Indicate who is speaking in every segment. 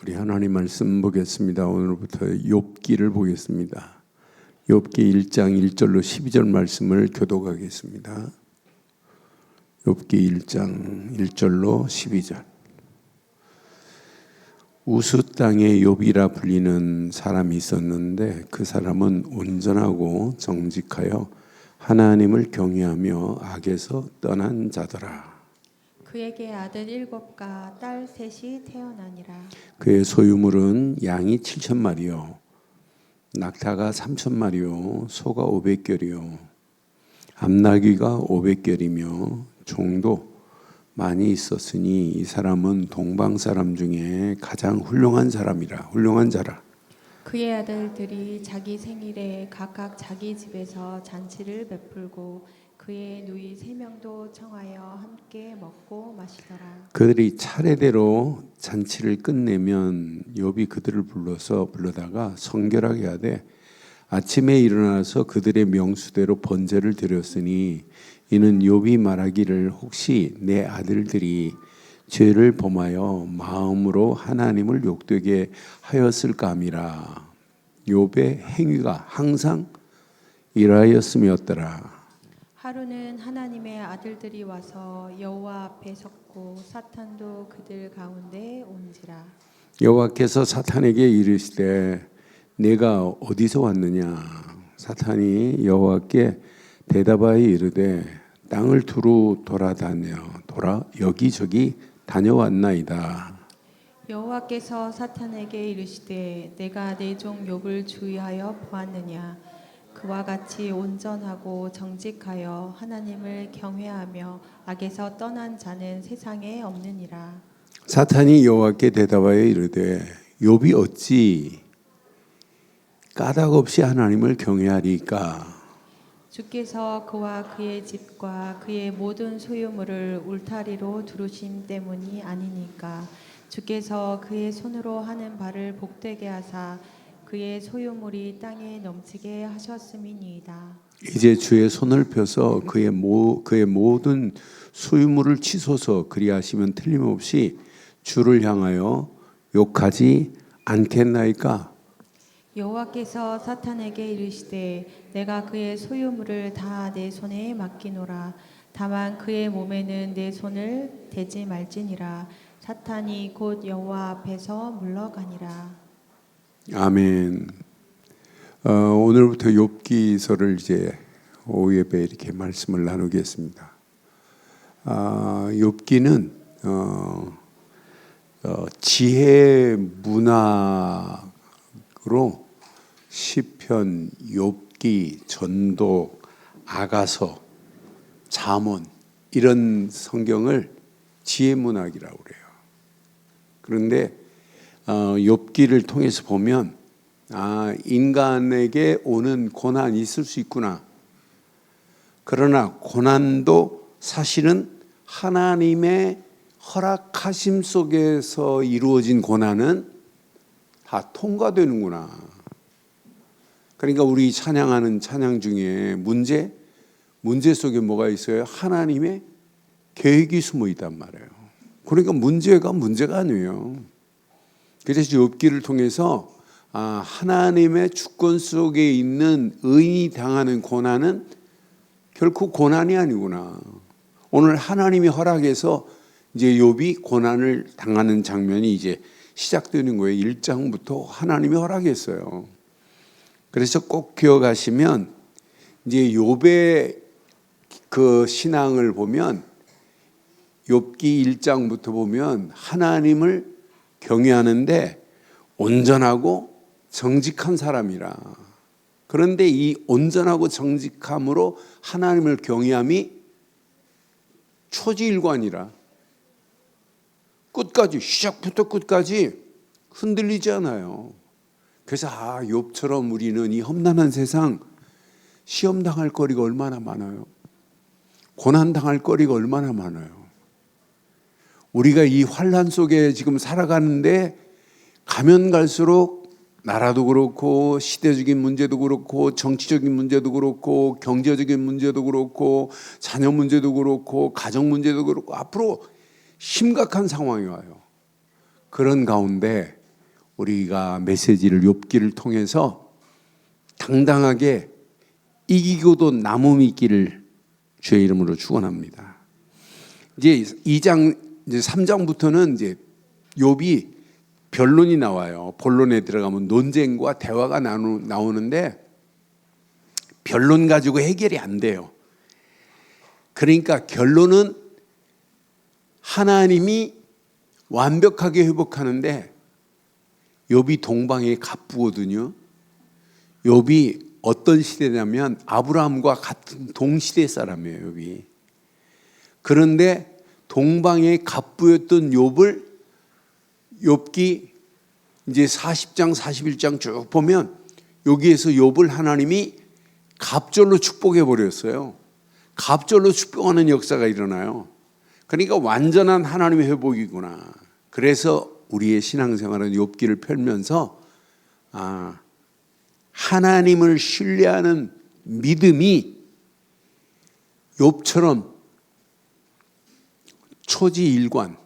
Speaker 1: 우리 하나님 말씀 보겠습니다. 오늘부터 욥기를 보겠습니다. 욥기 1장 1절로 12절 말씀을 교독하겠습니다. 욥기 1장 1절로 12절. 우스 땅에 욥이라 불리는 사람이 있었는데 그 사람은 온전하고 정직하여 하나님을 경외하며 악에서 떠난 자더라.
Speaker 2: 그에게 아들 7과 딸 3이 태어나니라.
Speaker 1: 그의 소유물은 양이 7,000마리요 낙타가 3,000마리요 소가 500결이요 암나귀가 500결이며 종도 많이 있었으니 이 사람은 동방 사람 중에 가장 훌륭한 사람이라. 훌륭한 자라.
Speaker 2: 그의 아들들이 자기 생일에 각각 자기 집에서 잔치를 베풀고 그의 누이 3명도 청하여 함께 먹고 마시더라.
Speaker 1: 그들이 차례대로 잔치를 끝내면 욥이 그들을 불러다가 성결하게 하되 아침에 일어나서 그들의 명수대로 번제를 드렸으니 이는 욥이 말하기를 혹시 내 아들들이 죄를 범하여 마음으로 하나님을 욕되게 하였을까 함이라. 욥의 행위가 항상 이러하였음이었더라.
Speaker 2: 하루는 하나님의 아들들이 와서 여호와 앞에 섰고 사탄도 그들 가운데 온지라.
Speaker 1: 여호와께서 사탄에게 이르시되 내가 어디서 왔느냐. 사탄이 여호와께 대답하여 이르되 땅을 두루 돌아 여기저기 다녀왔나이다.
Speaker 2: 여호와께서 사탄에게 이르시되 내가 내 종 욥을 주의하여 보았느냐. 그와 같이 온전하고 정직하여 하나님을 경외하며 악에서 떠난 자는 세상에 없느니라.
Speaker 1: 사탄이 여호와께 대답하여 이르되 욥이 어찌 까닭없이 하나님을 경외하리까.
Speaker 2: 주께서 그와 그의 집과 그의 모든 소유물을 울타리로 두르심 때문이 아니니까. 주께서 그의 손으로 하는 바를 복되게 하사 그의 소유물이 땅에 넘치게 하셨음이니이다.
Speaker 1: 이제 주의 손을 펴서 그의 모든 소유물을 치소서. 그리하시면 틀림없이 주를 향하여 욕하지 않겠나이까.
Speaker 2: 여호와께서 사탄에게 이르시되 내가 그의 소유물을 다 내 손에 맡기노라. 다만 그의 몸에는 내 손을 대지 말지니라. 사탄이 곧 여호와 앞에서 물러가니라.
Speaker 1: 아멘. 오늘부터 욥기서를 이제 오후 예배 이렇게 말씀을 나누겠습니다. 욥기는 지혜 문학으로 시편, 욥기, 전독, 아가서, 잠언 이런 성경을 지혜 문학이라고 그래요. 그런데 욥기를 통해서 보면 인간에게 오는 고난이 있을 수 있구나. 그러나 고난도 사실은 하나님의 허락하심 속에서 이루어진 고난은 다 통과되는구나. 그러니까 우리 찬양하는 찬양 중에 문제 속에 뭐가 있어요? 하나님의 계획이 숨어 있단 말이에요. 그러니까 문제가 아니에요. 그래서 욥기를 통해서 하나님의 주권 속에 있는 의인이 당하는 고난은 결코 고난이 아니구나. 오늘 하나님이 허락해서 이제 욥이 고난을 당하는 장면이 이제 시작되는 거예요. 1장부터 하나님이 허락했어요. 그래서 꼭 기억하시면 이제 욥의 그 신앙을 보면 욥기 1장부터 보면 하나님을 경외하는데 온전하고 정직한 사람이라. 그런데 이 온전하고 정직함으로 하나님을 경외함이 초지일관이라. 끝까지 시작부터 끝까지 흔들리지 않아요. 그래서 욥처럼 우리는 이 험난한 세상 시험 당할 거리가 얼마나 많아요. 고난 당할 거리가 얼마나 많아요. 우리가 이 환난 속에 지금 살아가는데 가면 갈수록 나라도 그렇고 시대적인 문제도 그렇고 정치적인 문제도 그렇고 경제적인 문제도 그렇고 자녀 문제도 그렇고 가정 문제도 그렇고 앞으로 심각한 상황이 와요. 그런 가운데 우리가 메시지를 욥기를 통해서 당당하게 이기고도 남음이 있기를 주의 이름으로 축원합니다. 이제 2장 이제 3장부터는 이제 욥이 변론이 나와요. 본론에 들어가면 논쟁과 대화가 나오는데 변론 가지고 해결이 안 돼요. 그러니까 결론은 하나님이 완벽하게 회복하는데 욥이 동방에 갑부거든요. 욥이 어떤 시대냐면 아브라함과 같은 동시대 사람이에요. 욥이. 그런데 동방의 갑부였던 욥을 욥기 이제 40장 41장 쭉 보면 여기에서 욥을 하나님이 갑절로 축복해 버렸어요. 갑절로 축복하는 역사가 일어나요. 그러니까 완전한 하나님의 회복이구나. 그래서 우리의 신앙생활은 욥기를 펼면서 하나님을 신뢰하는 믿음이 욥처럼 초지일관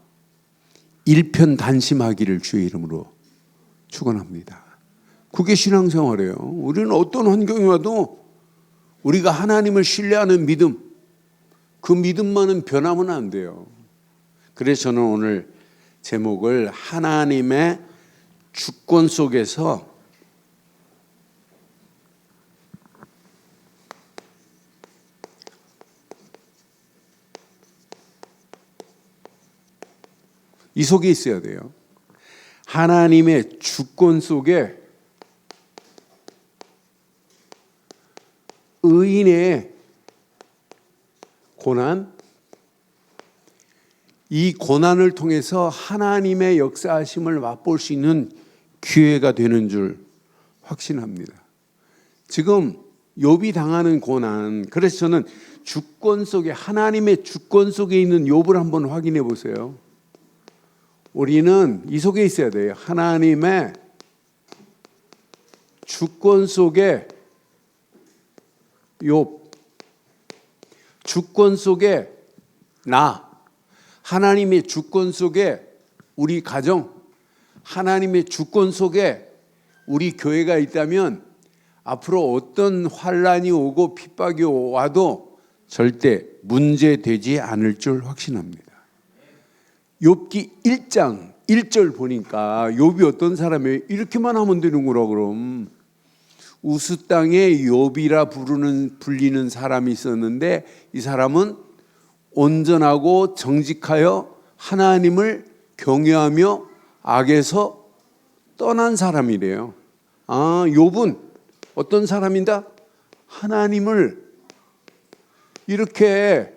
Speaker 1: 일편단심하기를 주의 이름으로 축원합니다. 그게 신앙생활이에요. 우리는 어떤 환경이 와도 우리가 하나님을 신뢰하는 믿음, 그 믿음만은 변하면 안 돼요. 그래서 저는 오늘 제목을 하나님의 주권 속에서 이 속에 있어야 돼요. 하나님의 주권 속에 의인의 고난, 이 고난을 통해서 하나님의 역사하심을 맛볼 수 있는 기회가 되는 줄 확신합니다. 지금 욥이 당하는 고난, 그래서 저는 주권 속에 하나님의 주권 속에 있는 욥을 한번 확인해 보세요. 우리는 이 속에 있어야 돼요. 하나님의 주권 속에 욥, 주권 속에 나, 하나님의 주권 속에 우리 가정, 하나님의 주권 속에 우리 교회가 있다면 앞으로 어떤 환란이 오고 핍박이 와도 절대 문제되지 않을 줄 확신합니다. 욥기 1장 1절 보니까 욥이 어떤 사람이에요? 이렇게만 하면 되는구나. 그럼 우스 땅에 욥이라 불리는 사람이 있었는데 이 사람은 온전하고 정직하여 하나님을 경외하며 악에서 떠난 사람이래요. 욥은 어떤 사람이다? 하나님을 이렇게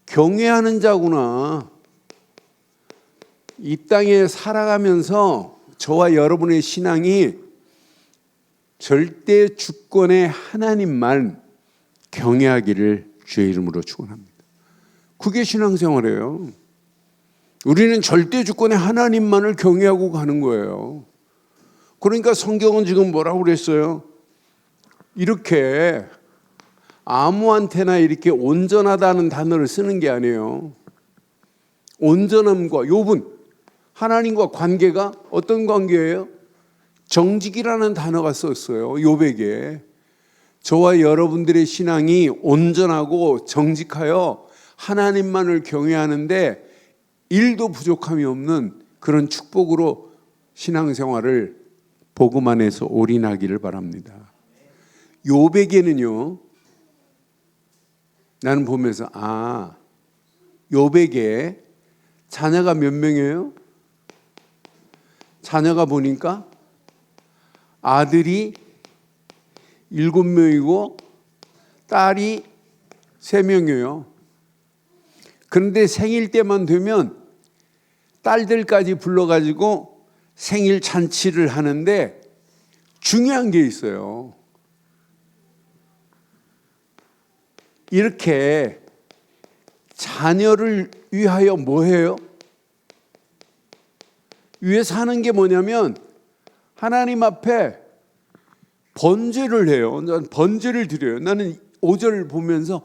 Speaker 1: 경외하는 자구나. 이 땅에 살아가면서 저와 여러분의 신앙이 절대 주권의 하나님만 경외하기를 주의 이름으로 축원합니다. 그게 신앙생활이에요. 우리는 절대 주권의 하나님만을 경외하고 가는 거예요. 그러니까 성경은 지금 뭐라고 그랬어요? 이렇게 아무한테나 이렇게 온전하다는 단어를 쓰는 게 아니에요. 온전함과 욥은 하나님과 관계가 어떤 관계예요? 정직이라는 단어가 썼어요. 욥에게. 저와 여러분들의 신앙이 온전하고 정직하여 하나님만을 경외하는데 일도 부족함이 없는 그런 축복으로 신앙생활을 복음 안에서 올인하기를 바랍니다. 욥에게는요, 나는 보면서 욥에게 자녀가 몇 명이에요? 자녀가 보니까 아들이 7명이고 딸이 3명이에요. 그런데 생일 때만 되면 딸들까지 불러가지고 생일 잔치를 하는데 중요한 게 있어요. 이렇게 자녀를 위하여 뭐 해요? 위해서 하는 게 뭐냐면 하나님 앞에 번제를 해요. 번제를 드려요. 나는 5절 보면서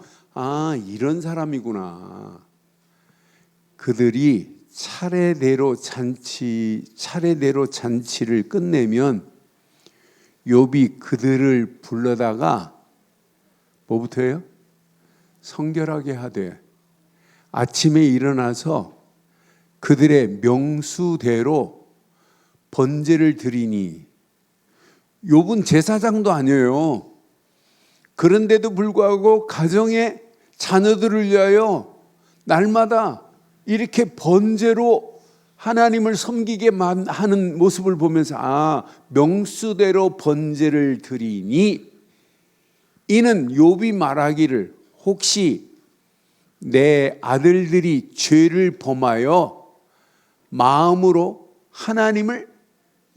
Speaker 1: 이런 사람이구나. 그들이 차례대로 잔치를 끝내면 욥이 그들을 불러다가 뭐부터 해요? 성결하게 하되 아침에 일어나서 그들의 명수대로 번제를 드리니. 욥은 제사장도 아니에요. 그런데도 불구하고 가정의 자녀들을 위하여 날마다 이렇게 번제로 하나님을 섬기게 하는 모습을 보면서 명수대로 번제를 드리니, 이는 욥이 말하기를 혹시 내 아들들이 죄를 범하여 마음으로 하나님을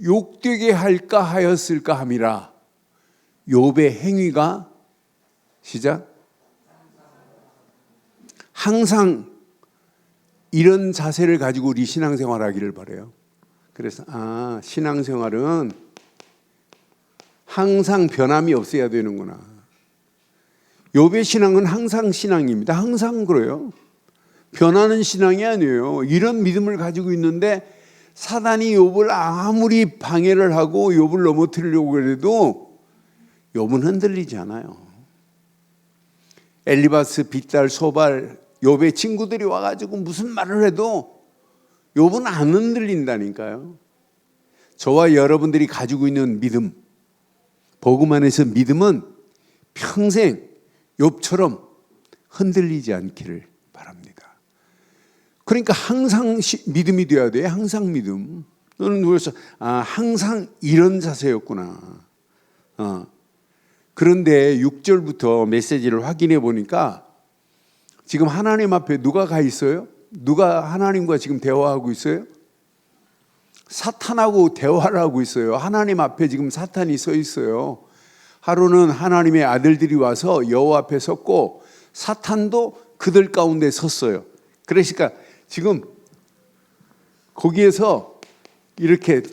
Speaker 1: 욕되게 할까 하였을까 함이라. 욥의 행위가 시작. 항상 이런 자세를 가지고 우리 신앙생활 하기를 바라요. 그래서 신앙생활은 항상 변함이 없어야 되는구나. 욥의 신앙은 항상 신앙입니다. 항상 그래요. 변하는 신앙이 아니에요. 이런 믿음을 가지고 있는데 사단이 욥을 아무리 방해를 하고 욥을 넘어뜨리려고 해도 욥은 흔들리지 않아요. 엘리바스, 빗달, 소발, 욥의 친구들이 와가지고 무슨 말을 해도 욥은 안 흔들린다니까요. 저와 여러분들이 가지고 있는 믿음, 복음 안에서 믿음은 평생 욥처럼 흔들리지 않기를 바랍니다. 그러니까 항상 믿음이 되어야 돼. 항상 믿음. 너는 그래서 항상 이런 자세였구나. 그런데 6절부터 메시지를 확인해 보니까 지금 하나님 앞에 누가 가 있어요? 누가 하나님과 지금 대화하고 있어요? 사탄하고 대화를 하고 있어요. 하나님 앞에 지금 사탄이 서 있어요. 하루는 하나님의 아들들이 와서 여호와 앞에 섰고 사탄도 그들 가운데 섰어요. 그러니까 지금 거기에서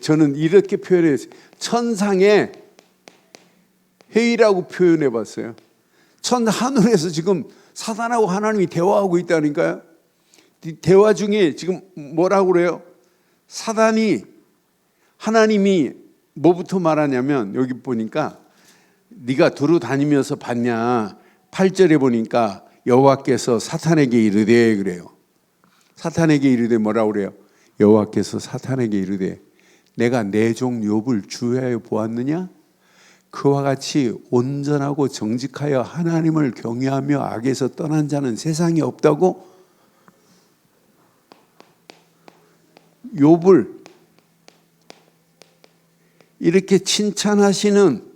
Speaker 1: 저는 이렇게 표현해요. 천상의 회의라고 표현해 봤어요. 하늘에서 지금 사탄하고 하나님이 대화하고 있다니까요. 대화 중에 지금 뭐라고 그래요? 하나님이 뭐부터 말하냐면, 여기 보니까 네가 두루 다니면서 봤냐? 8절에 보니까 여호와께서 사탄에게 이르되 그래요. 사탄에게 이르되 뭐라고 그래요? 여호와께서 사탄에게 이르되 내가 내 종 욥을 주의하여 보았느냐? 그와 같이 온전하고 정직하여 하나님을 경외하며 악에서 떠난 자는 세상에 없다고. 욥을 이렇게 칭찬하시는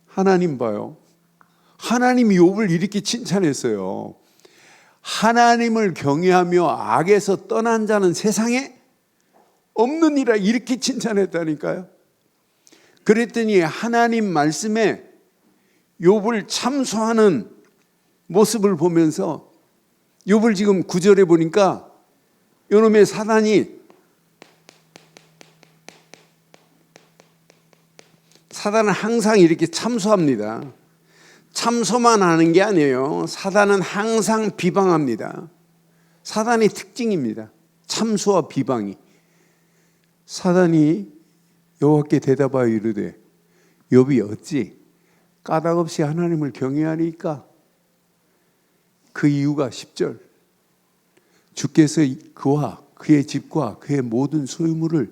Speaker 1: 하나님 봐요. 하나님이 욥을 이렇게 칭찬했어요. 하나님을 경외하며 악에서 떠난 자는 세상에 없느니라, 이렇게 칭찬했다니까요. 그랬더니 하나님 말씀에 욥을 참소하는 모습을 보면서 욥을 지금 9절에 보니까 요놈의 사단은 항상 이렇게 참소합니다. 참소만 하는 게 아니에요. 사단은 항상 비방합니다. 사단의 특징입니다. 참소와 비방이. 사단이 여호와께 대답하여 이르되 욥이 어찌 까닭없이 하나님을 경외하니까? 그 이유가 10절. 주께서 그와 그의 집과 그의 모든 소유물을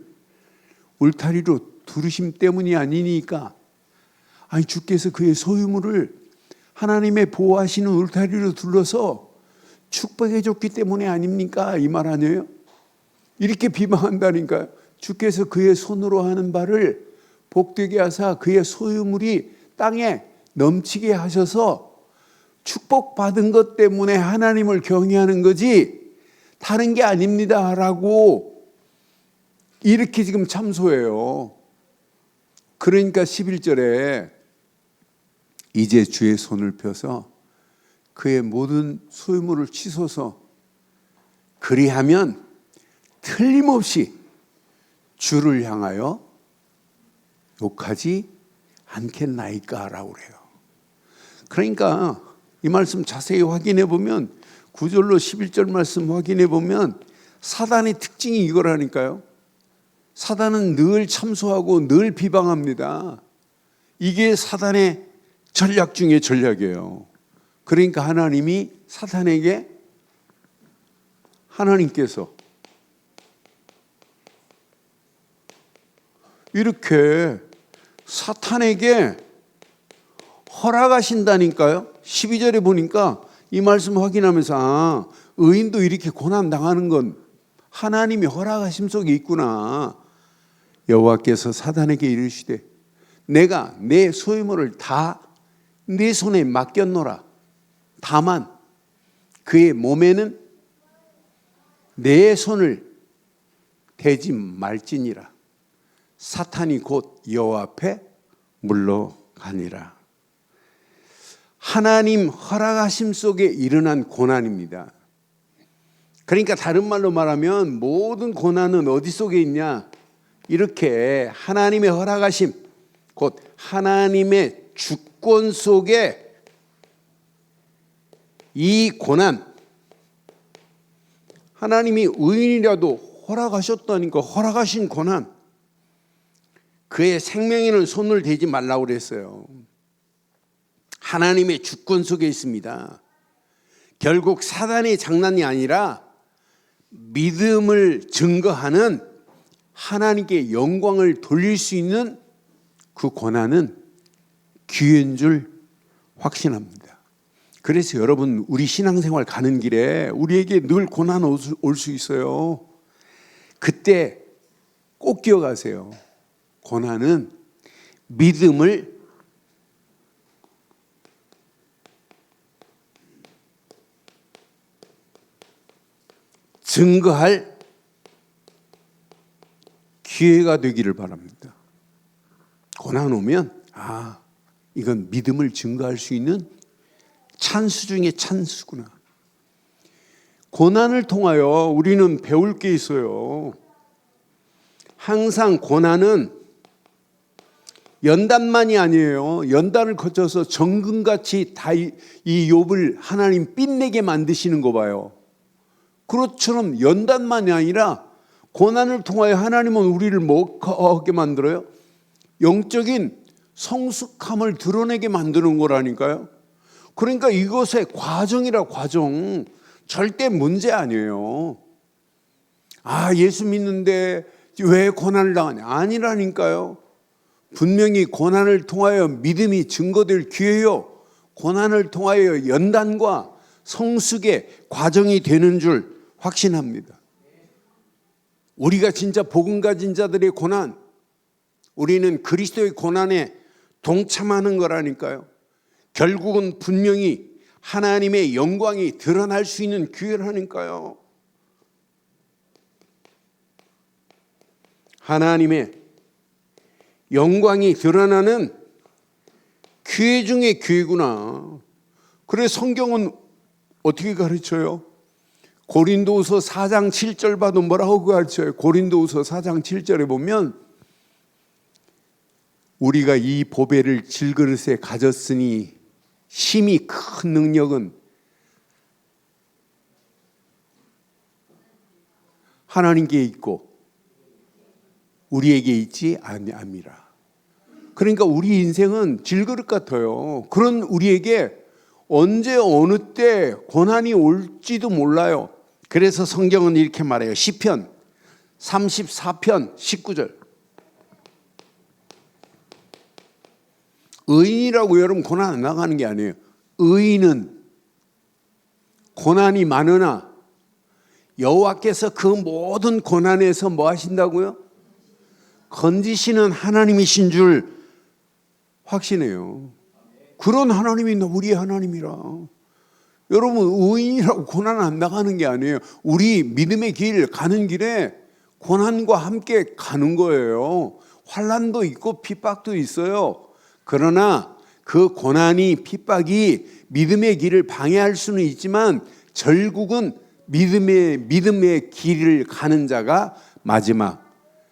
Speaker 1: 울타리로 두르심 때문이 아니니까. 주께서 그의 소유물을 하나님의 보호하시는 울타리로 둘러서 축복해 줬기 때문에 아닙니까? 이 말 아니에요? 이렇게 비방한다니까요. 주께서 그의 손으로 하는 바를 복되게 하사 그의 소유물이 땅에 넘치게 하셔서 축복받은 것 때문에 하나님을 경외하는 거지 다른 게 아닙니다 라고 이렇게 지금 참소해요. 그러니까 11절에 이제 주의 손을 펴서 그의 모든 소유물을 치소서 그리하면 틀림없이 주를 향하여 욕하지 않겠나이까 라고 그래요. 그러니까 이 말씀 자세히 확인해 보면 9절로 11절 말씀 확인해 보면 사단의 특징이 이거라니까요. 사단은 늘 참소하고 늘 비방합니다. 이게 사단의 전략 중에 전략이에요. 그러니까 하나님이 사탄에게 하나님께서 이렇게 사탄에게 허락하신다니까요. 12절에 보니까 이 말씀 확인하면서 의인도 이렇게 고난 당하는 건 하나님이 허락하심 속에 있구나. 여호와께서 사탄에게 이르시되 내가 내 소유물을 다 네 손에 맡겼노라. 다만 그의 몸에는 내 손을 대지 말지니라. 사탄이 곧 여호와 앞에 물러가니라. 하나님 허락하심 속에 일어난 고난입니다. 그러니까 다른 말로 말하면 모든 고난은 어디 속에 있냐? 이렇게 하나님의 허락하심, 곧 하나님의 주권 속에 이 고난, 하나님이 의인이라도 허락하셨다니까 허락하신 고난, 그의 생명에는 손을 대지 말라고 그랬어요. 하나님의 주권 속에 있습니다. 결국 사단의 장난이 아니라 믿음을 증거하는 하나님께 영광을 돌릴 수 있는 그 고난은 기회인 줄 확신합니다. 그래서 여러분 우리 신앙생활 가는 길에 우리에게 늘 고난 올 수 있어요. 그때 꼭 기억하세요. 고난은 믿음을 증거할 기회가 되기를 바랍니다. 고난 오면 이건 믿음을 증거할 수 있는 찬스 중에 찬스구나. 고난을 통하여 우리는 배울 게 있어요. 항상 고난은 연단만이 아니에요. 연단을 거쳐서 정금같이 다 이 욥을 하나님 빛내게 만드시는 거 봐요. 그것처럼 연단만이 아니라 고난을 통하여 하나님은 우리를 뭐하게 만들어요? 영적인 성숙함을 드러내게 만드는 거라니까요. 그러니까 이것의 과정이라 과정, 절대 문제 아니에요. 예수 믿는데 왜 고난을 당하냐? 아니라니까요. 분명히 고난을 통하여 믿음이 증거될 기회요, 고난을 통하여 연단과 성숙의 과정이 되는 줄 확신합니다. 우리가 진짜 복음 가진 자들의 고난, 우리는 그리스도의 고난에 동참하는 거라니까요. 결국은 분명히 하나님의 영광이 드러날 수 있는 기회라니까요. 하나님의 영광이 드러나는 기회 중에 기회구나. 그래서 성경은 어떻게 가르쳐요? 고린도후서 4장 7절 봐도 뭐라고 가르쳐요? 고린도후서 4장 7절에 보면 우리가 이 보배를 질그릇에 가졌으니 심히 큰 능력은 하나님께 있고 우리에게 있지 아니함이라. 그러니까 우리 인생은 질그릇 같아요. 그런 우리에게 언제 어느 때 고난이 올지도 몰라요. 그래서 성경은 이렇게 말해요. 시편 34편 19절. 의인이라고 여러분 고난 안 나가는 게 아니에요. 의인은 고난이 많으나 여호와께서 그 모든 고난에서 뭐 하신다고요? 건지시는 하나님이신 줄 확신해요. 그런 하나님이 우리의 하나님이라. 여러분 의인이라고 고난 안 나가는 게 아니에요. 우리 믿음의 길 가는 길에 고난과 함께 가는 거예요. 환난도 있고 핍박도 있어요. 그러나 그 고난이 핍박이 믿음의 길을 방해할 수는 있지만 결국은 믿음의 길을 가는 자가 마지막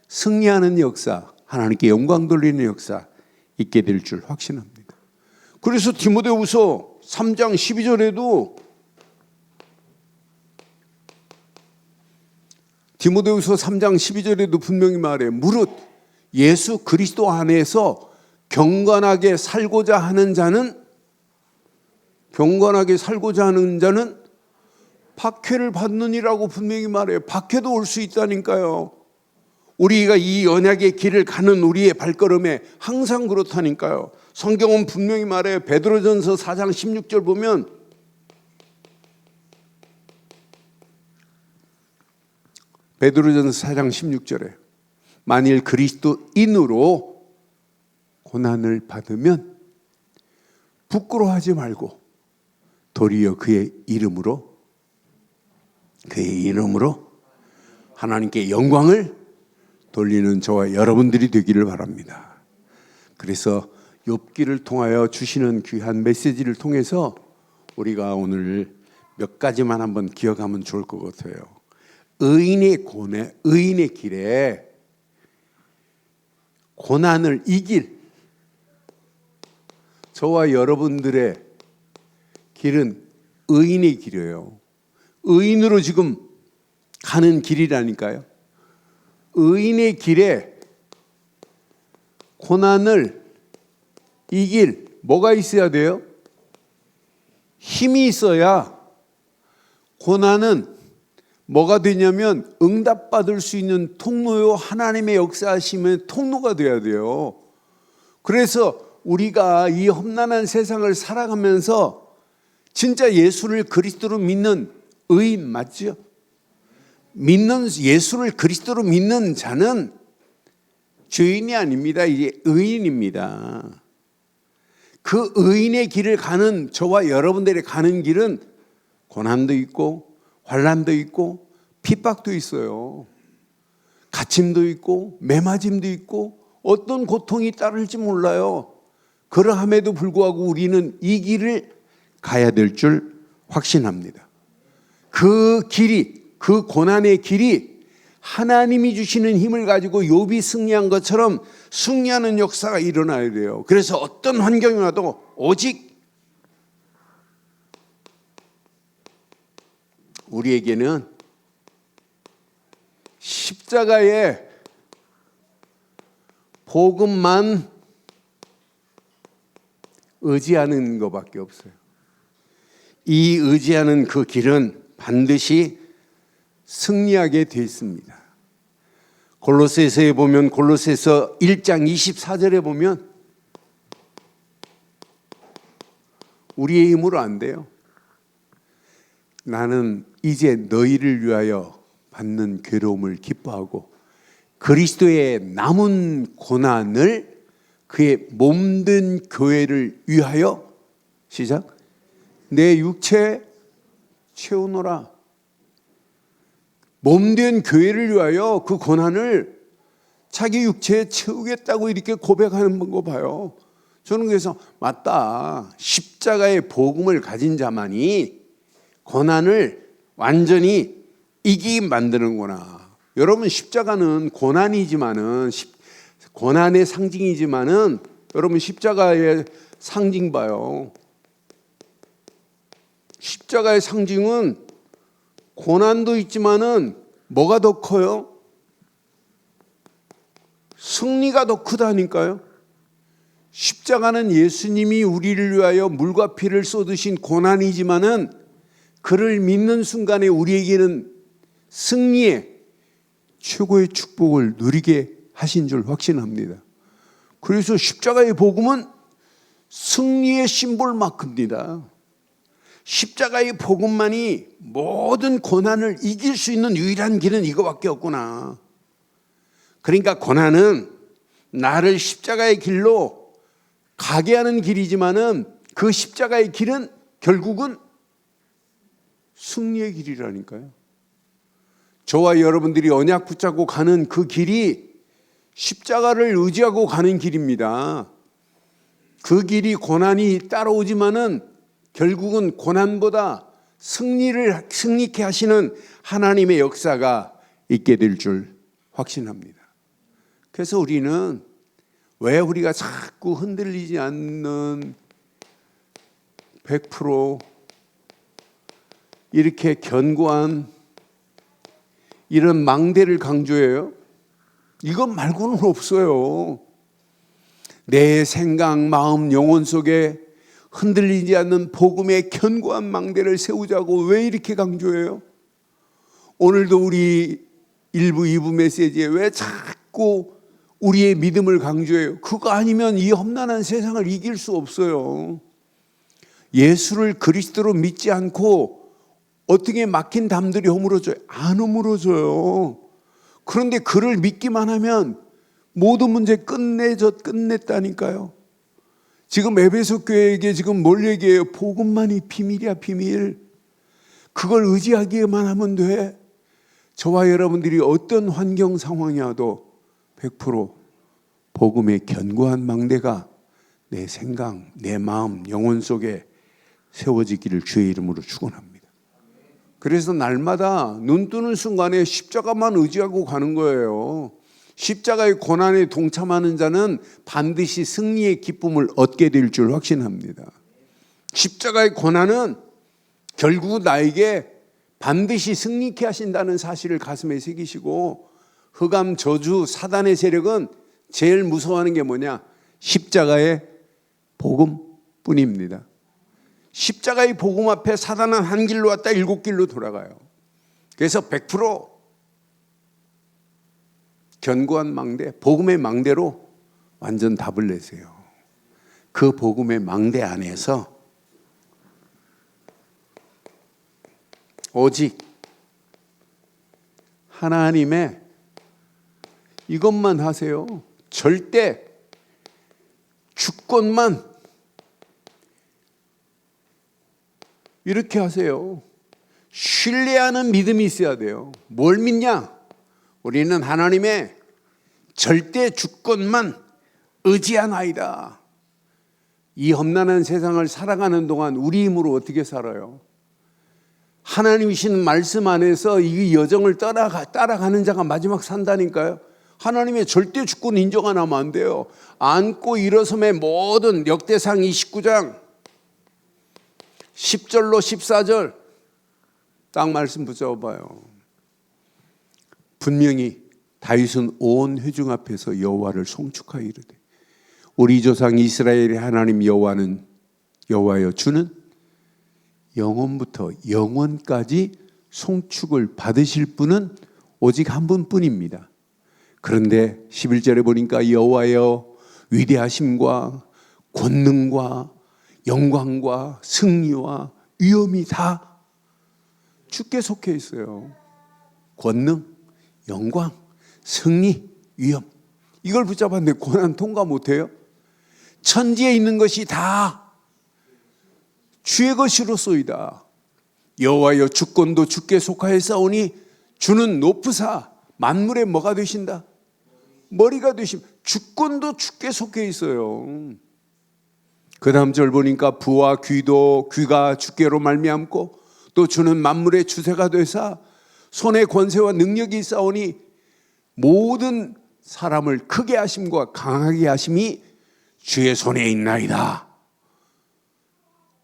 Speaker 1: 승리하는 역사, 하나님께 영광 돌리는 역사 있게 될 줄 확신합니다. 그래서 디모데후서 3장 12절에도 디모데후서 3장 12절에도 분명히 말해 무릇 예수 그리스도 안에서 경건하게 살고자 하는 자는 박해를 받느니라고 분명히 말해요. 박해도 올 수 있다니까요. 우리가 이 언약의 길을 가는 우리의 발걸음에 항상 그렇다니까요. 성경은 분명히 말해요. 베드로전서 4장 16절 보면 베드로전서 4장 16절에 만일 그리스도인으로 고난을 받으면 부끄러워하지 말고 도리어 그의 이름으로 하나님께 영광을 돌리는 저와 여러분들이 되기를 바랍니다. 그래서 욥기를 통하여 주시는 귀한 메시지를 통해서 우리가 오늘 몇 가지만 한번 기억하면 좋을 것 같아요. 의인의 길에 고난을 이길 저와 여러분들의 길은 의인의 길이에요. 의인으로 지금 가는 길이라니까요. 의인의 길에 고난을 이길 뭐가 있어야 돼요? 힘이 있어야 고난은 뭐가 되냐면 응답받을 수 있는 통로요, 하나님의 역사하심의 통로가 돼야 돼요. 그래서 우리가 이 험난한 세상을 살아가면서 진짜 예수를 그리스도로 믿는 의인 맞죠? 예수를 그리스도로 믿는 자는 죄인이 아닙니다. 이제 의인입니다. 그 의인의 길을 가는 저와 여러분들이 가는 길은 고난도 있고 환난도 있고 핍박도 있어요. 갇힘도 있고 매맞음도 있고 어떤 고통이 따를지 몰라요. 그러함에도 불구하고 우리는 이 길을 가야 될 줄 확신합니다. 그 길이, 그 고난의 길이 하나님이 주시는 힘을 가지고 욥이 승리한 것처럼 승리하는 역사가 일어나야 돼요. 그래서 어떤 환경이 와도 오직 우리에게는 십자가의 복음만 의지하는 것밖에 없어요. 이 의지하는 그 길은 반드시 승리하게 되어 있습니다. 골로새서에 보면 골로새서 1장 24절에 보면 우리의 힘으로 안 돼요. 나는 이제 너희를 위하여 받는 괴로움을 기뻐하고 그리스도의 남은 고난을 그의 몸된 교회를 위하여 시작 내 육체에 채우노라. 몸된 교회를 위하여 그 고난을 자기 육체에 채우겠다고 이렇게 고백하는 거 봐요. 저는 그래서 맞다. 십자가의 복음을 가진 자만이 고난을 완전히 이기게 만드는구나. 여러분 십자가는 고난이지만은 고난의 상징이지만은 여러분 십자가의 상징 봐요. 십자가의 상징은 고난도 있지만은 뭐가 더 커요? 승리가 더 크다니까요. 십자가는 예수님이 우리를 위하여 물과 피를 쏟으신 고난이지만은 그를 믿는 순간에 우리에게는 승리의 최고의 축복을 누리게 하신 줄 확신합니다. 그래서 십자가의 복음은 승리의 심볼 마크입니다. 십자가의 복음만이 모든 고난을 이길 수 있는 유일한 길은 이거밖에 없구나. 그러니까 고난은 나를 십자가의 길로 가게 하는 길이지만은 그 십자가의 길은 결국은 승리의 길이라니까요. 저와 여러분들이 언약 붙잡고 가는 그 길이 십자가를 의지하고 가는 길입니다. 그 길이 고난이 따라오지만은 결국은 고난보다 승리케 하시는 하나님의 역사가 있게 될 줄 확신합니다. 그래서 우리는 왜 우리가 자꾸 흔들리지 않는 100% 이렇게 견고한 이런 망대를 강조해요. 이것 말고는 없어요. 내 생각, 마음, 영혼 속에 흔들리지 않는 복음의 견고한 망대를 세우자고 왜 이렇게 강조해요? 오늘도 우리 1부, 2부 메시지에 왜 자꾸 우리의 믿음을 강조해요? 그거 아니면 이 험난한 세상을 이길 수 없어요. 예수를 그리스도로 믿지 않고 어떻게 막힌 담들이 허물어져요? 안 허물어져요. 그런데 그를 믿기만 하면 모든 문제 끝냈다니까요. 지금 에베소 교회에게 지금 뭘 얘기해요? 복음만이 비밀이야, 비밀. 그걸 의지하기만 하면 돼. 저와 여러분들이 어떤 환경 상황이 와도 100% 복음의 견고한 망대가 내 생각, 내 마음, 영혼 속에 세워지기를 주의 이름으로 축원합니다. 그래서 날마다 눈 뜨는 순간에 십자가만 의지하고 가는 거예요. 십자가의 고난에 동참하는 자는 반드시 승리의 기쁨을 얻게 될 줄 확신합니다. 십자가의 고난은 결국 나에게 반드시 승리케 하신다는 사실을 가슴에 새기시고, 흑암, 저주, 사단의 세력은 제일 무서워하는 게 뭐냐? 십자가의 복음뿐입니다. 십자가의 복음 앞에 사단은 한 길로 왔다 7길로 돌아가요. 그래서 100% 견고한 망대, 복음의 망대로 완전 답을 내세요. 그 복음의 망대 안에서 오직 하나님의 이것만 하세요. 절대 주권만 이렇게 하세요. 신뢰하는 믿음이 있어야 돼요. 뭘 믿냐? 우리는 하나님의 절대 주권만 의지하나이다. 이 험난한 세상을 살아가는 동안 우리 힘으로 어떻게 살아요? 하나님이신 말씀 안에서 이 여정을 따라가는 자가 마지막 산다니까요. 하나님의 절대 주권 인정 안 하면 안 돼요. 안고 일어섬의 모든 역대상 29장 10절로 14절 딱 말씀 붙잡아봐요. 분명히 다윗은 온 회중 앞에서 여호와를 송축하여 이르되 우리 조상 이스라엘의 하나님 여호와는 여호와여 주는 영원부터 영원까지 송축을 받으실 분은 오직 한 분뿐입니다. 그런데 11절에 보니까 여호와여 위대하심과 권능과 영광과 승리와 위엄이 다 주께 속해 있어요. 권능, 영광, 승리, 위엄. 이걸 붙잡았는데 고난 통과 못해요? 천지에 있는 것이 다 주의 것이로소이다. 여호와여 주권도 주께 속하였사오니 주는 높으사 만물의 뭐가 되신다? 머리가 되심. 주권도 주께 속해 있어요. 그 다음 절 보니까 부와 귀가 주께로 말미암고 또 주는 만물의 주세가 되사 손에 권세와 능력이 있사오니 모든 사람을 크게 하심과 강하게 하심이 주의 손에 있나이다.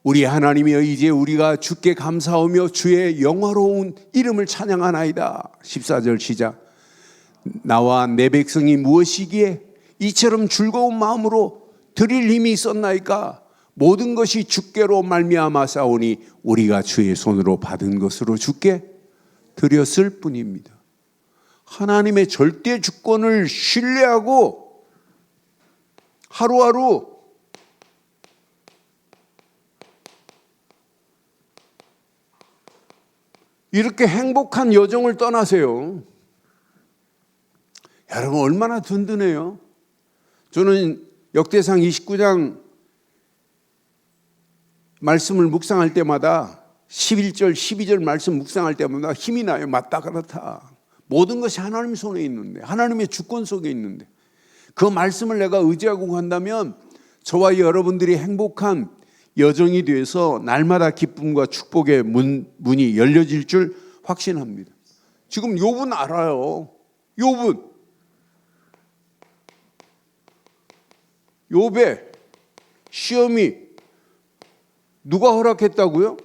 Speaker 1: 우리 하나님이여 이제 우리가 주께 감사하며 주의 영화로운 이름을 찬양하나이다. 14절 시작. 나와 내 백성이 무엇이기에 이처럼 즐거운 마음으로 드릴 힘이 있었나이까? 모든 것이 주께로 말미암아 싸우니 우리가 주의 손으로 받은 것으로 주께 드렸을 뿐입니다. 하나님의 절대 주권을 신뢰하고 하루하루 이렇게 행복한 여정을 떠나세요. 여러분 얼마나 든든해요. 저는 역대상 29장 말씀을 묵상할 때마다 11절 12절 말씀 묵상할 때마다 힘이 나요. 맞다 그렇다. 모든 것이 하나님 손에 있는데, 하나님의 주권 속에 있는데 그 말씀을 내가 의지하고 간다면 저와 여러분들이 행복한 여정이 돼서 날마다 기쁨과 축복의 문이 열려질 줄 확신합니다. 지금 욥은 알아요. 욥의 시험이 누가 허락했다고요?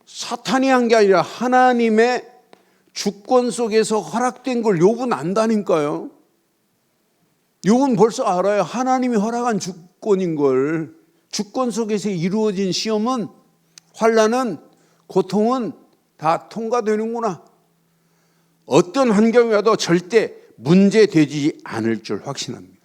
Speaker 1: 사탄이 한 게 아니라 하나님의 주권 속에서 허락된 걸 욥은 안다니까요. 욥은 벌써 알아요. 하나님이 허락한 주권인 걸. 주권 속에서 이루어진 시험은, 환난은, 고통은 다 통과되는구나. 어떤 환경이 와도 절대 문제되지 않을 줄 확신합니다.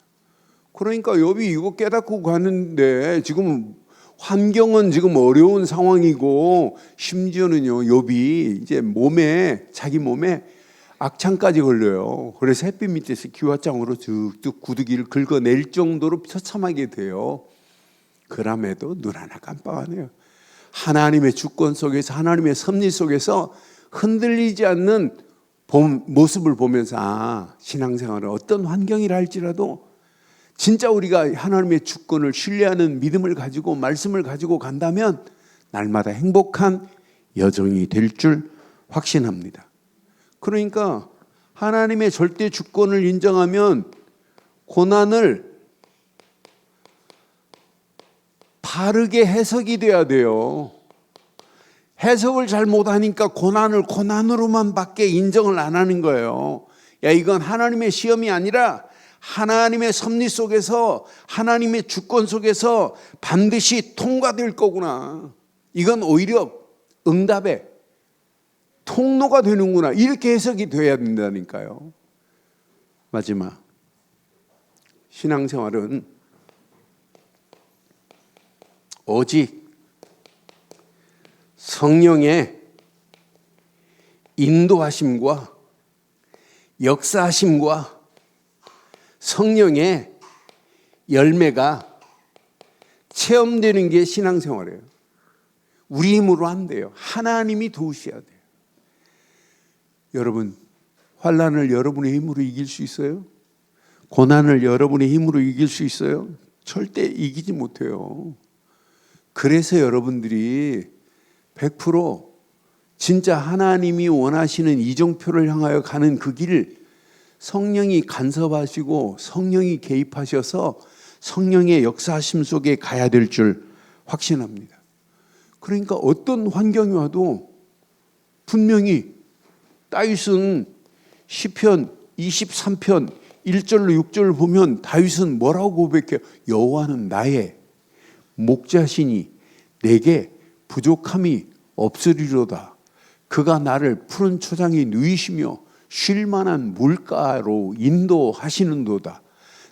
Speaker 1: 그러니까 욥이 이거 깨닫고 가는데, 지금 환경은 지금 어려운 상황이고, 심지어는요, 욥이 이제 자기 몸에 악창까지 걸려요. 그래서 햇빛 밑에서 기와장으로 쭉 구두기를 긁어낼 정도로 처참하게 돼요. 그럼에도 눈 하나 깜빡 안 해요. 하나님의 주권 속에서, 하나님의 섭리 속에서 흔들리지 않는 모습을 보면서 신앙생활은 어떤 환경이라 할지라도 진짜 우리가 하나님의 주권을 신뢰하는 믿음을 가지고 말씀을 가지고 간다면 날마다 행복한 여정이 될 줄 확신합니다. 그러니까 하나님의 절대 주권을 인정하면 고난을 바르게 해석이 돼야 돼요. 해석을 잘 못하니까 고난을 고난으로만 밖에 인정을 안 하는 거예요. 야, 이건 하나님의 시험이 아니라 하나님의 섭리 속에서, 하나님의 주권 속에서 반드시 통과될 거구나. 이건 오히려 응답의 통로가 되는구나. 이렇게 해석이 돼야 된다니까요. 마지막, 신앙생활은 오직 성령의 인도하심과 역사하심과 성령의 열매가 체험되는 게 신앙생활이에요. 우리 힘으로 안 돼요. 하나님이 도우셔야 돼요. 여러분, 환난을 여러분의 힘으로 이길 수 있어요? 고난을 여러분의 힘으로 이길 수 있어요? 절대 이기지 못해요. 그래서 여러분들이 100% 진짜 하나님이 원하시는 이정표를 향하여 가는 그 길을 성령이 간섭하시고 성령이 개입하셔서 성령의 역사하심 속에 가야 될 줄 확신합니다. 그러니까 어떤 환경이 와도 분명히 다윗은 시편 23편 1절로 6절을 보면 다윗은 뭐라고 고백해요? 여호와는 나의 목자시니 내게 부족함이 없으리로다. 그가 나를 푸른 초장에 누이시며 쉴 만한 물가로 인도하시는도다.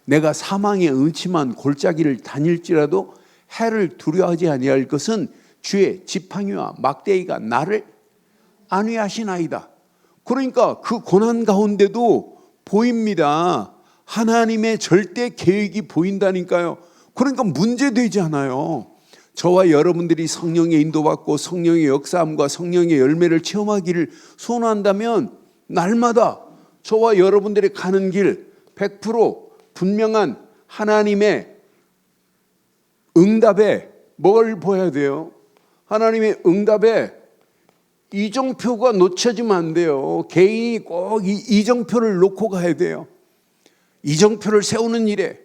Speaker 1: 내가 사망의 음침한 골짜기를 다닐지라도 해를 두려워하지 아니할 것은 주의 지팡이와 막대기가 나를 안위하시나이다. 그러니까 그 고난 가운데도 보입니다. 하나님의 절대 계획이 보인다니까요. 그러니까 문제되지 않아요. 저와 여러분들이 성령의 인도받고 성령의 역사함과 성령의 열매를 체험하기를 소원한다면 날마다 저와 여러분들이 가는 길 100% 분명한 하나님의 응답에 뭘 보여야 돼요? 하나님의 응답에 이정표가 놓쳐지면 안 돼요. 개인이 꼭 이정표를 놓고 가야 돼요. 이정표를 세우는 일에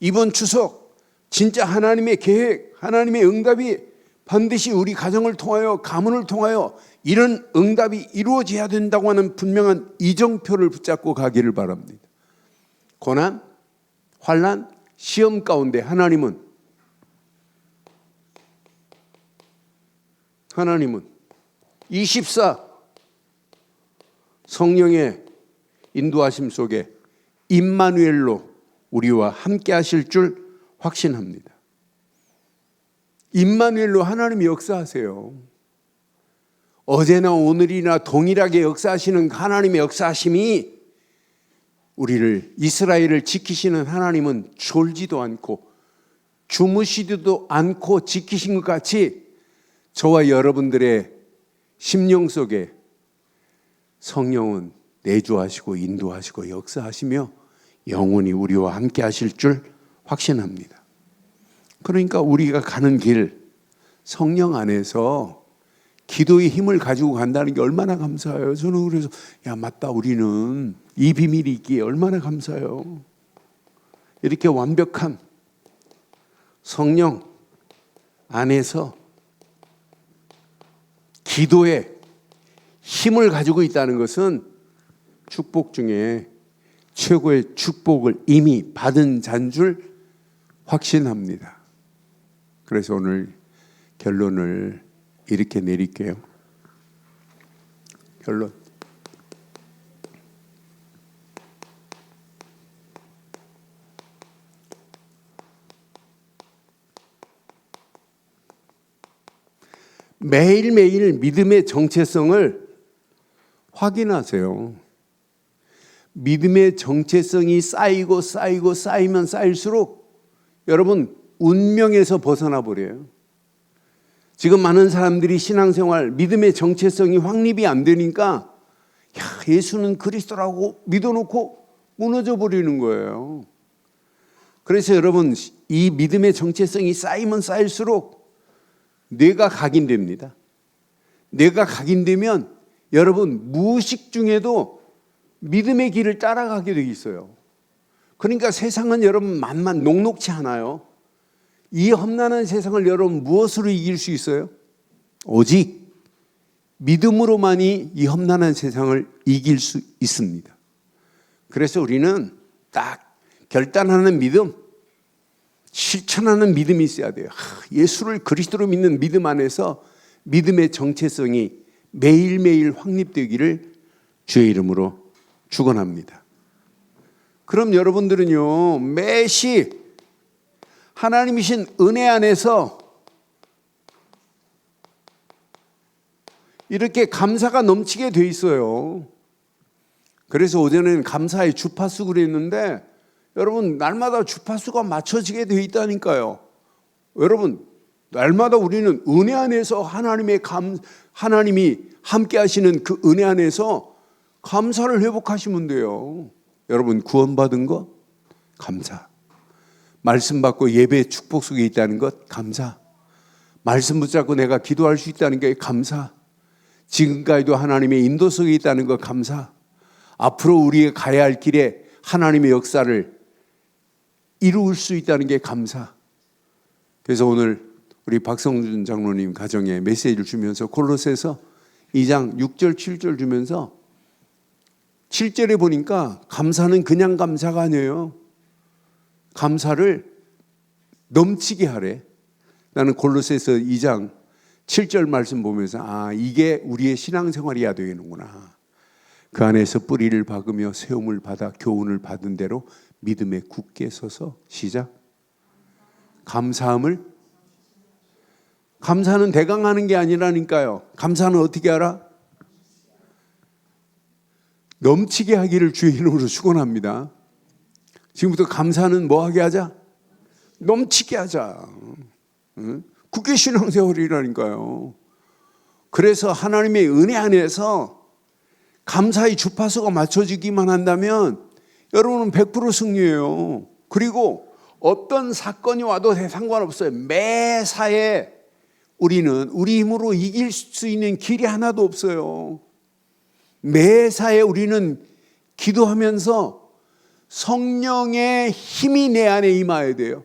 Speaker 1: 이번 추석 진짜 하나님의 계획, 하나님의 응답이 반드시 우리 가정을 통하여, 가문을 통하여 이런 응답이 이루어져야 된다고 하는 분명한 이정표를 붙잡고 가기를 바랍니다. 고난, 환난, 시험 가운데 하나님은 24 성령의 인도하심 속에 임마누엘로 우리와 함께 하실 줄 확신합니다. 임마누엘로 하나님이 역사하세요. 어제나 오늘이나 동일하게 역사하시는 하나님의 역사하심이 우리를, 이스라엘을 지키시는 하나님은 졸지도 않고 주무시지도 않고 지키신 것 같이 저와 여러분들의 심령 속에 성령은 내주하시고 인도하시고 역사하시며 영원히 우리와 함께 하실 줄 확신합니다. 그러니까 우리가 가는 길, 성령 안에서 기도의 힘을 가지고 간다는 게 얼마나 감사해요. 저는 그래서 맞다, 우리는 이 비밀이 있기에 얼마나 감사해요. 이렇게 완벽한 성령 안에서 기도에 힘을 가지고 있다는 것은 축복 중에 최고의 축복을 이미 받은 자인 줄 확신합니다. 그래서 오늘 결론을 이렇게 내릴게요. 결론. 매일매일 믿음의 정체성을 확인하세요. 믿음의 정체성이 쌓이면 쌓일수록 여러분 운명에서 벗어나 버려요. 지금 많은 사람들이 신앙생활 믿음의 정체성이 확립이 안 되니까 예수는 그리스도라고 믿어놓고 무너져 버리는 거예요. 그래서 여러분 이 믿음의 정체성이 쌓이면 쌓일수록 뇌가 각인됩니다. 뇌가 각인되면 여러분 무의식 중에도 믿음의 길을 따라가게 돼 있어요. 그러니까 세상은 여러분 만만 녹록치 않아요. 이 험난한 세상을 여러분 무엇으로 이길 수 있어요? 오직 믿음으로만이 이 험난한 세상을 이길 수 있습니다. 그래서 우리는 딱 결단하는 믿음, 실천하는 믿음이 있어야 돼요. 예수를 그리스도로 믿는 믿음 안에서 믿음의 정체성이 매일매일 확립되기를 주의 이름으로 축원합니다. 그럼 여러분들은요, 매시 하나님이신 은혜 안에서 이렇게 감사가 넘치게 돼 있어요. 그래서 어제는 감사의 주파수 그랬는데 여러분 날마다 주파수가 맞춰지게 돼 있다니까요. 여러분 날마다 우리는 은혜 안에서 하나님이 함께 하시는 그 은혜 안에서 감사를 회복하시면 돼요. 여러분 구원받은 것 감사. 말씀 받고 예배의 축복 속에 있다는 것 감사. 말씀 붙잡고 내가 기도할 수 있다는 게 감사. 지금까지도 하나님의 인도 속에 있다는 것 감사. 앞으로 우리가 가야 할 길에 하나님의 역사를 이루을 수 있다는 게 감사. 그래서 오늘 우리 박성준 장로님 가정에 메시지를 주면서 골로새서 2장 6절 7절 주면서 7절에 보니까 감사는 그냥 감사가 아니에요. 감사를 넘치게 하래. 나는 골로새서 2장 7절 말씀 보면서 이게 우리의 신앙생활이어야 되겠는구나. 그 안에서 뿌리를 박으며 세움을 받아 교훈을 받은 대로 믿음에 굳게 서서 시작. 감사는 대강하는 게 아니라니까요. 감사는 어떻게 알아? 넘치게 하기를 주의 이름으로 축원합니다. 지금부터 감사는 뭐 하게 하자? 넘치게 하자. 굳게 신앙생활이라니까요. 그래서 하나님의 은혜 안에서 감사의 주파수가 맞춰지기만 한다면 여러분은 100% 승리예요. 그리고 어떤 사건이 와도 상관없어요. 매사에 우리는 우리 힘으로 이길 수 있는 길이 하나도 없어요. 매사에 우리는 기도하면서 성령의 힘이 내 안에 임해야 돼요.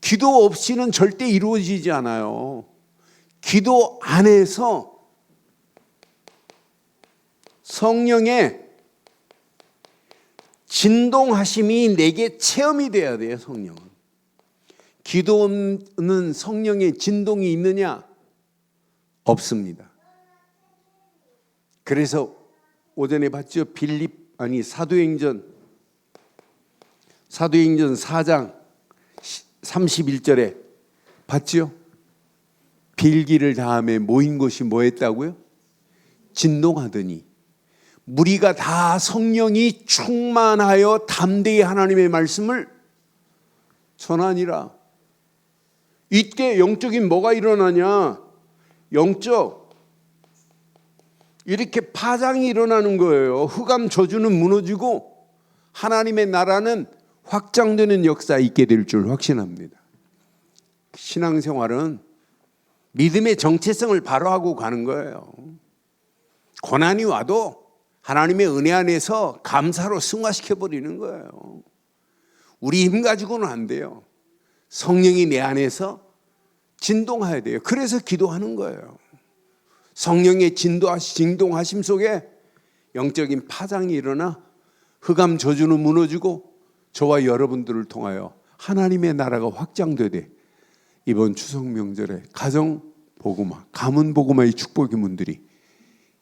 Speaker 1: 기도 없이는 절대 이루어지지 않아요. 기도 안에서 성령의 진동하심이 내게 체험이 돼야 돼요. 성령은. 기도는 성령의 진동이 있느냐? 없습니다. 그래서 오전에 봤죠? 사도행전 4장 31절에 봤죠? 빌기를 다음에 모인 곳이 뭐 했다고요? 진동하더니 무리가 다 성령이 충만하여 담대히 하나님의 말씀을 전하니라. 이때 영적인 뭐가 일어나냐? 영적 이렇게 파장이 일어나는 거예요. 흑암 저주는 무너지고 하나님의 나라는 확장되는 역사에 있게 될 줄 확신합니다. 신앙생활은 믿음의 정체성을 바로하고 가는 거예요. 고난이 와도 하나님의 은혜 안에서 감사로 승화시켜버리는 거예요. 우리 힘 가지고는 안 돼요. 성령이 내 안에서 진동해야 돼요. 그래서 기도하는 거예요. 성령의 진동하심 속에 영적인 파장이 일어나 흑암 저주는 무너지고 저와 여러분들을 통하여 하나님의 나라가 확장되되 이번 추석 명절에 가정 복음화, 가문 복음화의 축복의 문들이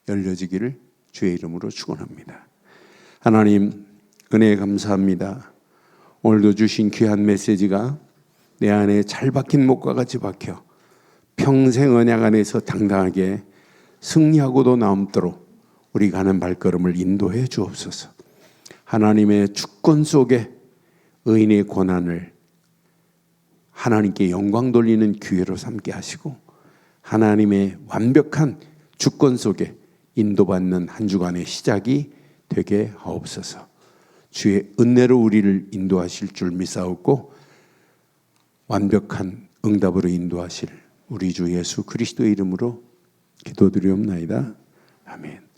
Speaker 1: 열려지기를 주의 이름으로 축원합니다. 하나님 은혜에 감사합니다. 오늘도 주신 귀한 메시지가 내 안에 잘 박힌 목과 같이 박혀 평생 언약 안에서 당당하게 승리하고도 남도록 우리 가는 발걸음을 인도해 주옵소서. 하나님의 주권 속에 의인의 고난을 하나님께 영광 돌리는 기회로 삼게 하시고 하나님의 완벽한 주권 속에 인도받는 한 주간의 시작이 되게 하옵소서. 주의 은혜로 우리를 인도하실 줄 믿사옵고 완벽한 응답으로 인도하실 우리 주 예수 그리스도의 이름으로 기도드리옵나이다. 아멘.